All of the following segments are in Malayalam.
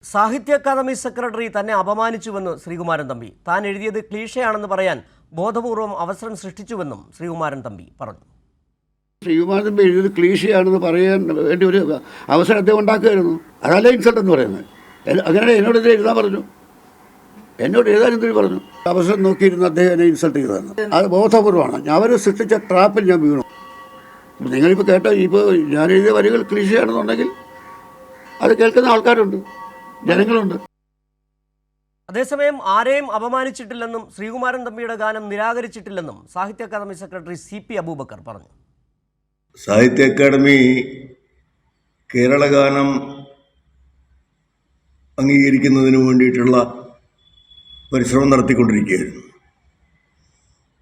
സാഹിത്യ അക്കാദമി സെക്രട്ടറി തന്നെ അപമാനിച്ചുവെന്ന് ശ്രീകുമാരൻ തമ്പി. താൻ എഴുതിയത് ക്ലീഷയാണെന്ന് പറയാൻ ബോധപൂർവം അവസരം സൃഷ്ടിച്ചുവെന്നും ശ്രീകുമാരൻ തമ്പി പറഞ്ഞു. ശ്രീകുമാരൻ തമ്പി എഴുതിയത് ക്ലീഷയാണെന്ന് പറയാൻ വേണ്ടി ഒരു അവസരം അദ്ദേഹം ഉണ്ടാക്കുമായിരുന്നു. അതല്ല ഇൻസൾട്ട് എന്ന് പറയുന്നത്. അങ്ങനെ എന്നോട് ഇത് എഴുതാൻ പറഞ്ഞു, എന്നോട് എഴുതാൻ എന്തിനു പറഞ്ഞു. അവസരം നോക്കിയിരുന്ന അദ്ദേഹം എന്നെ ഇൻസൾട്ട് ചെയ്തതാണ്. അത് ബോധപൂർവമാണ്. അവർ സൃഷ്ടിച്ച ട്രാപ്പിൽ ഞാൻ വീണു. നിങ്ങളിപ്പോൾ കേട്ട ഇപ്പോൾ ഞാൻ എഴുതിയ വരികൾ ക്ലീഷയാണെന്നുണ്ടെങ്കിൽ അത് കേൾക്കുന്ന ആൾക്കാരുണ്ട്, ജനങ്ങളുണ്ട്. അതേസമയം ആരെയും അപമാനിച്ചിട്ടില്ലെന്നും ശ്രീകുമാരൻ തമ്പിയുടെ ഗാനം നിരാകരിച്ചിട്ടില്ലെന്നും സാഹിത്യ അക്കാദമി സെക്രട്ടറി CP അബൂബക്കർ പറഞ്ഞു. സാഹിത്യ അക്കാദമി കേരള ഗാനം അംഗീകരിക്കുന്നതിന് വേണ്ടിയിട്ടുള്ള പരിശ്രമം നടത്തിക്കൊണ്ടിരിക്കുകയായിരുന്നു.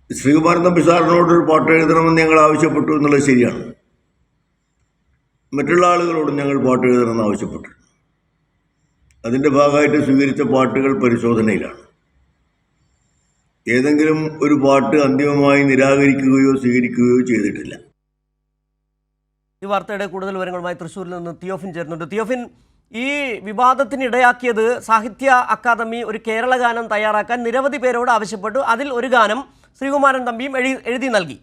ശ്രീകുമാരൻ തമ്പി സാറിനോടൊരു പാട്ട് എഴുതണമെന്ന് ഞങ്ങൾ ആവശ്യപ്പെട്ടു എന്നുള്ളത് ശരിയാണ്. മറ്റുള്ള ആളുകളോടും ഞങ്ങൾ പാട്ട് എഴുതണമെന്ന് ആവശ്യപ്പെട്ടു. അതിൻ്റെ ഭാഗമായിട്ട് സ്വീകരിച്ച പാട്ടുകൾ പരിശോധനയിലാണ്. ഏതെങ്കിലും ഒരു പാട്ട് അന്തിമമായി നിരാകരിക്കുകയോ സ്വീകരിക്കുകയോ ചെയ്തിട്ടില്ല. ഈ വാർത്തയുടെ കൂടുതൽ വിവരങ്ങളുമായി തൃശ്ശൂരിൽ നിന്ന് തിയോഫിൻ ചേരുന്നുണ്ട്. തിയോഫിൻ, ഈ വിവാദത്തിനിടയാക്കിയത് സാഹിത്യ അക്കാദമി ഒരു കേരള ഗാനം തയ്യാറാക്കാൻ നിരവധി പേരോട് ആവശ്യപ്പെട്ടു. അതിൽ ഒരു ഗാനം ശ്രീകുമാരൻ തമ്പിയും എഴുതി നൽകി.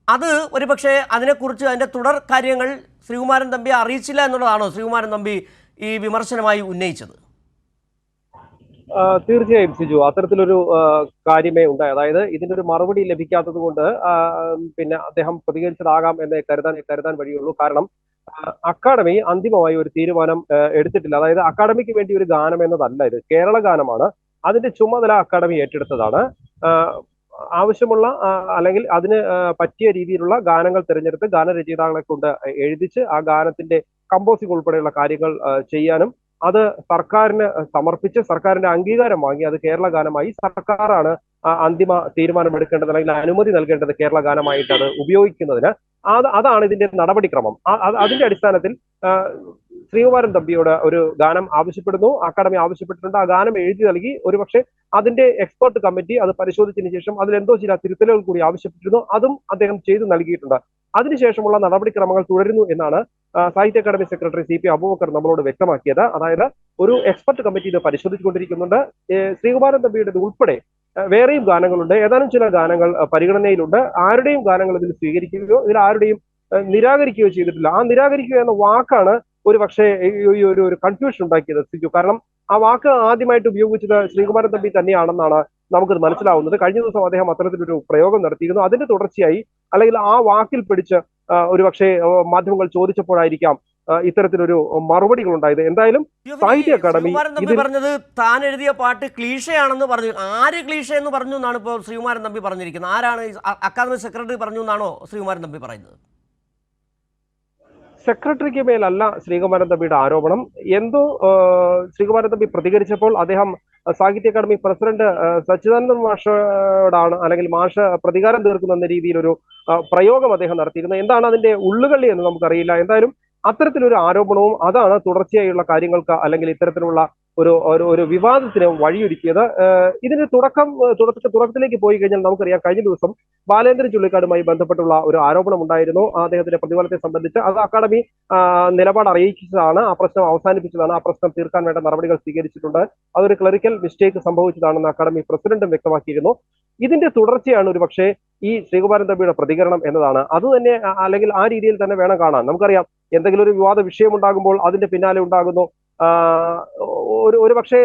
അത് ഒരുപക്ഷെ അതിനെക്കുറിച്ച് അതിൻ്റെ തുടർ കാര്യങ്ങൾ ശ്രീകുമാരൻ തമ്പിയെ അറിയിച്ചില്ല എന്നുള്ളതാണോ ശ്രീകുമാരൻ തമ്പി ഈ വിമർശനമായി ഉന്നയിച്ചത്? തീർച്ചയായും സിജു, അത്തരത്തിലൊരു കാര്യമേ ഉണ്ടായി. അതായത് ഇതിന്റെ ഒരു മറുപടി ലഭിക്കാത്തത് കൊണ്ട് പിന്നെ അദ്ദേഹം പ്രതികരിച്ചതാകാം എന്ന് കരുതാൻ വഴിയുള്ളൂ. കാരണം അക്കാദമി അന്തിമമായി ഒരു തീരുമാനം എടുത്തിട്ടില്ല. അതായത് അക്കാദമിക്ക് വേണ്ടി ഒരു ഗാനം എന്നതല്ല, ഇത് കേരള ഗാനമാണ്. അതിന്റെ ചുമതല അക്കാദമി ഏറ്റെടുത്തതാണ്. ആവശ്യമുള്ള അല്ലെങ്കിൽ അതിന് പറ്റിയ രീതിയിലുള്ള ഗാനങ്ങൾ തിരഞ്ഞെടുത്ത് ഗാനരചയിതാക്കളെ കൊണ്ട് എഴുതിച്ച് ആ ഗാനത്തിന്റെ കമ്പോസിംഗ് ഉൾപ്പെടെയുള്ള കാര്യങ്ങൾ ചെയ്യാനും അത് സർക്കാരിന് സമർപ്പിച്ച് സർക്കാരിന്റെ അംഗീകാരം വാങ്ങി അത് കേരള ഗാനമായി സർക്കാരാണ് അന്തിമ തീരുമാനം എടുക്കേണ്ടത് അല്ലെങ്കിൽ അനുമതി നൽകേണ്ടത് കേരള ഗാനമായിട്ട് അത് ഉപയോഗിക്കുന്നതിന്. അതാണ് ഇതിന്റെ നടപടിക്രമം. അതിന്റെ അടിസ്ഥാനത്തിൽ ശ്രീകുമാരൻ തമ്പിയോട് ഒരു ഗാനം ആവശ്യപ്പെടുന്നു, അക്കാദമി ആവശ്യപ്പെട്ടിട്ടുണ്ട്. ആ ഗാനം എഴുതി നൽകി. ഒരുപക്ഷെ അതിന്റെ എക്സ്പെർട്ട് കമ്മിറ്റി അത് പരിശോധിച്ചതിന് ശേഷം അതിലെന്തോ ചില തിരുത്തലുകൾ കൂടി ആവശ്യപ്പെട്ടിരുന്നു. അതും അദ്ദേഹം ചെയ്തു നൽകിയിട്ടുണ്ട്. അതിനുശേഷമുള്ള നടപടിക്രമങ്ങൾ തുടരുന്നു എന്നാണ് സാഹിത്യ അക്കാദമി സെക്രട്ടറി CP അബൂബക്കർ നമ്മളോട് വ്യക്തമാക്കിയത്. അതായത് ഒരു എക്സ്പെർട്ട് കമ്മിറ്റി ഇത് പരിശോധിച്ചുകൊണ്ടിരിക്കുന്നുണ്ട്. ശ്രീകുമാരൻ തമ്പിയുടെ ഉൾപ്പെടെ വേറെയും ഗാനങ്ങളുണ്ട്. ഏതാനും ചില ഗാനങ്ങൾ പരിഗണനയിലുണ്ട്. ആരുടെയും ഗാനങ്ങൾ ഇതിൽ സ്വീകരിക്കുകയോ ഇതിൽ ആരുടെയും നിരാകരിക്കുകയോ ചെയ്തിട്ടില്ല. ആ നിരാകരിക്കുക എന്ന വാക്കാണ് ഒരു പക്ഷേ ഒരു കൺഫ്യൂഷൻ ഉണ്ടാക്കിയത് സിജു. കാരണം ആ വാക്ക് ആദ്യമായിട്ട് ഉപയോഗിച്ചത് ശ്രീകുമാരൻ തമ്പി തന്നെയാണെന്നാണ് നമുക്കത് മനസ്സിലാവുന്നത്. കഴിഞ്ഞ ദിവസം അദ്ദേഹം അത്തരത്തിലൊരു പ്രയോഗം നടത്തിയിരുന്നു. അതിന്റെ തുടർച്ചയായി അല്ലെങ്കിൽ ആ വാക്കിൽ പിടിച്ച് ഒരു പക്ഷേ മാധ്യമങ്ങൾ ചോദിച്ചപ്പോഴായിരിക്കാം ഇത്തരത്തിലൊരു മറുപടികൾ ഉണ്ടായത്. എന്തായാലും സാഹിത്യ അക്കാദമി പറഞ്ഞത് താൻ എഴുതിയ പാട്ട് ക്ലീഷയാണെന്ന് പറഞ്ഞു. ആര് ക്ലീഷ എന്ന് പറഞ്ഞു എന്നാണ് ഇപ്പോൾ ശ്രീകുമാരൻ തമ്പി പറഞ്ഞിരിക്കുന്നത്? ആരാണ് അക്കാദമി സെക്രട്ടറി പറഞ്ഞു എന്നാണോ ശ്രീകുമാരൻ തമ്പി പറയുന്നത്? സെക്രട്ടറിക്ക് മേലല്ല ശ്രീകുമാരൻ തമ്പിയുടെ ആരോപണം. എന്തോ ശ്രീകുമാരൻ തമ്പി പ്രതികരിച്ചപ്പോൾ അദ്ദേഹം സാഹിത്യ അക്കാദമി പ്രസിഡന്റ് സച്ചിദാനന്ദൻ മാഷോടാണ് അല്ലെങ്കിൽ മാഷ് പ്രതികാരം തീർക്കുന്ന രീതിയിലൊരു പ്രയോഗം അദ്ദേഹം നടത്തിയിരുന്നത്. എന്താണ് അതിന്റെ ഉള്ളുകളി എന്ന് നമുക്കറിയില്ല. എന്തായാലും അത്തരത്തിലൊരു ആരോപണവും അതാണ് തുടർച്ചയായുള്ള അല്ലെങ്കിൽ ഇത്തരത്തിലുള്ള ഒരു വിവാദത്തിന് വഴിയൊരുക്കിയത്. ഇതിന്റെ തുടക്കത്തിലേക്ക് പോയി കഴിഞ്ഞാൽ നമുക്കറിയാം, കഴിഞ്ഞ ദിവസം ബാലേന്ദ്രൻ ചുള്ളിക്കാടുമായി ബന്ധപ്പെട്ടുള്ള ഒരു ആരോപണം ഉണ്ടായിരുന്നു. അദ്ദേഹത്തിന്റെ പ്രതിഫലത്തെ സംബന്ധിച്ച് അത് അക്കാദമി നിലപാട് അറിയിച്ചതാണ്. ആ പ്രശ്നം അവസാനിപ്പിച്ചതാണ്. ആ പ്രശ്നം തീർക്കാൻ വേണ്ട നടപടികൾ സ്വീകരിച്ചിട്ടുണ്ട്. അതൊരു ക്ലറിക്കൽ മിസ്റ്റേക്ക് സംഭവിച്ചതാണെന്ന് അക്കാദമി പ്രസിഡന്റും വ്യക്തമാക്കിയിരുന്നു. ഇതിന്റെ തുടർച്ചയാണ് ഒരു പക്ഷേ ഈ ശ്രീകുമാരൻ തമ്പിയുടെ പ്രതികരണം എന്നതാണ്. അത് തന്നെ അല്ലെങ്കിൽ ആ രീതിയിൽ തന്നെ വേണം കാണാൻ. നമുക്കറിയാം, എന്തെങ്കിലും ഒരു വിവാദ വിഷയം ഉണ്ടാകുമ്പോൾ അതിന്റെ പിന്നാലെ ഉണ്ടാകുന്നു ഒരു പക്ഷേ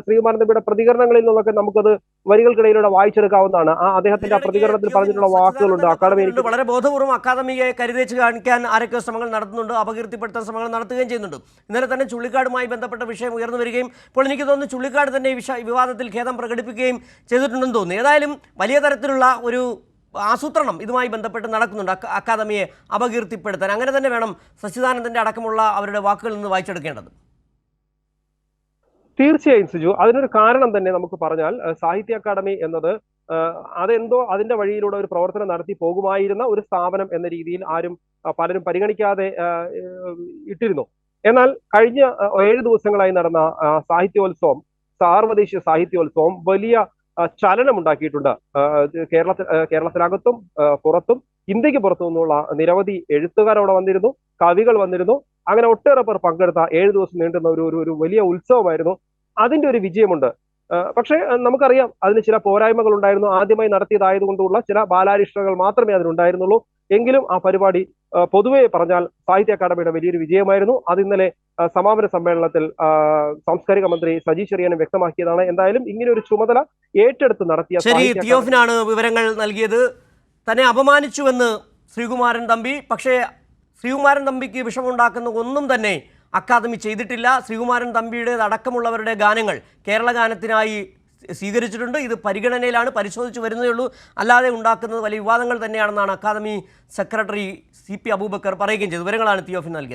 ശ്രീകുമാരൻ തമ്പിയുടെ പ്രതികരണങ്ങളിൽ നിന്നൊക്കെ നമുക്കത് വരികൾക്കിടയിലൂടെ വായിച്ചെടുക്കാവുന്നതാണ്. അദ്ദേഹത്തിന്റെ പ്രതികരണത്തിൽ പറഞ്ഞിട്ടുള്ള വാക്കുകളുണ്ട്. അക്കാദമി വളരെ ബോധപൂർവ്വം അക്കാദമിയെ കരുതേച്ച് കാണിക്കാൻ ആരൊക്കെ ശ്രമങ്ങൾ നടത്തുന്നുണ്ട്, അപകീർത്തിപ്പെടുത്താൻ ശ്രമങ്ങൾ നടത്തുകയും ചെയ്യുന്നുണ്ട്. ഇന്നലെ തന്നെ ചുള്ളിക്കാടുമായി ബന്ധപ്പെട്ട വിഷയം ഉയർന്നു വരികയും ഇപ്പോൾ എനിക്ക് തോന്നുന്നു ചുള്ളിക്കാട് തന്നെ ഈ വിവാദത്തിൽ ഖേദം പ്രകടിപ്പിക്കുകയും ചെയ്തിട്ടുണ്ടെന്ന് തോന്നുന്നു. ഏതായാലും വലിയ തരത്തിലുള്ള ഒരു ആസൂത്രണം ഇതുമായി ബന്ധപ്പെട്ട് നടക്കുന്നുണ്ട് അക്കാദമിയെ അപകീർത്തിപ്പെടുത്താൻ. അങ്ങനെ തന്നെ വേണം സച്ചിദാനന്ദന്റെ അടക്കമുള്ള അവരുടെ വാക്കുകളിൽ നിന്ന് വായിച്ചെടുക്കേണ്ടത്. തീർച്ചയായും സിജു, അതിനൊരു കാരണം തന്നെ നമുക്ക് പറഞ്ഞാൽ സാഹിത്യ അക്കാദമി എന്നത് അതെന്തോ അതിന്റെ വഴിയിലൂടെ ഒരു പ്രവർത്തനം നടത്തി പോകുമായിരുന്ന ഒരു സ്ഥാപനം എന്ന രീതിയിൽ പലരും പരിഗണിക്കാതെ ഇട്ടിരുന്നു. എന്നാൽ കഴിഞ്ഞ 7 ദിവസങ്ങളായി നടന്ന സാഹിത്യോത്സവം, സാർവദേശീയ സാഹിത്യോത്സവം വലിയ ചലനമുണ്ടാക്കിയിട്ടുണ്ട്. കേരളത്തിനകത്തും പുറത്തും ഇന്ത്യക്ക് പുറത്തു നിന്നുള്ള നിരവധി എഴുത്തുകാർ അവിടെ വന്നിരുന്നു, കവികൾ വന്നിരുന്നു. അങ്ങനെ ഒട്ടേറെ പേർ പങ്കെടുത്ത 7 ദിവസം നീണ്ടുന്ന ഒരു വലിയ ഉത്സവമായിരുന്നു. അതിന്റെ ഒരു വിജയമുണ്ട്. പക്ഷേ നമുക്കറിയാം അതിന് ചില പോരായ്മകൾ ഉണ്ടായിരുന്നു. ആദ്യമായി നടത്തിയതായതുകൊണ്ടുള്ള ചില ബാലാരിഷ്ടതകൾ മാത്രമേ അതിനുണ്ടായിരുന്നുള്ളൂ. എങ്കിലും ആ പരിപാടി പൊതുവെ പറഞ്ഞാൽ സാഹിത്യ അക്കാദമിയുടെ വലിയൊരു വിജയമായിരുന്നു. അത് ഇന്നലെ സമാപന സമ്മേളനത്തിൽ സാംസ്കാരിക മന്ത്രി സജി ചെറിയാനും വ്യക്തമാക്കിയതാണ്. എന്തായാലും ഇങ്ങനെ ഒരു ചുമതല ഏറ്റെടുത്ത് നടത്തിയ ശരി, തിയോഫിനാണ് വിവരങ്ങൾ നൽകിയത്. തന്നെ അപമാനിച്ചുവെന്ന് ശ്രീകുമാരൻ തമ്പി. പക്ഷേ ശ്രീകുമാരൻ തമ്പിക്ക് വിഷമമുണ്ടാക്കുന്ന ഒന്നും തന്നെ അക്കാദമി ചെയ്തിട്ടില്ല. ശ്രീകുമാരൻ തമ്പിയുടെ അടക്കമുള്ളവരുടെ ഗാനങ്ങൾ കേരള ഗാനത്തിനായി സ്വീകരിച്ചിട്ടുണ്ട്. ഇത് പരിഗണനയിലാണ്, പരിശോധിച്ച് വരുന്നതേ ഉള്ളൂ. അല്ലാതെ ഉണ്ടാക്കുന്നത് വലിയ വിവാദങ്ങൾ തന്നെയാണെന്നാണ് അക്കാദമി സെക്രട്ടറി CP അബൂബക്കർ പറയുകയും ചെയ്തു. വിവരങ്ങളാണ് തിയോഫിൻ നൽകിയത്.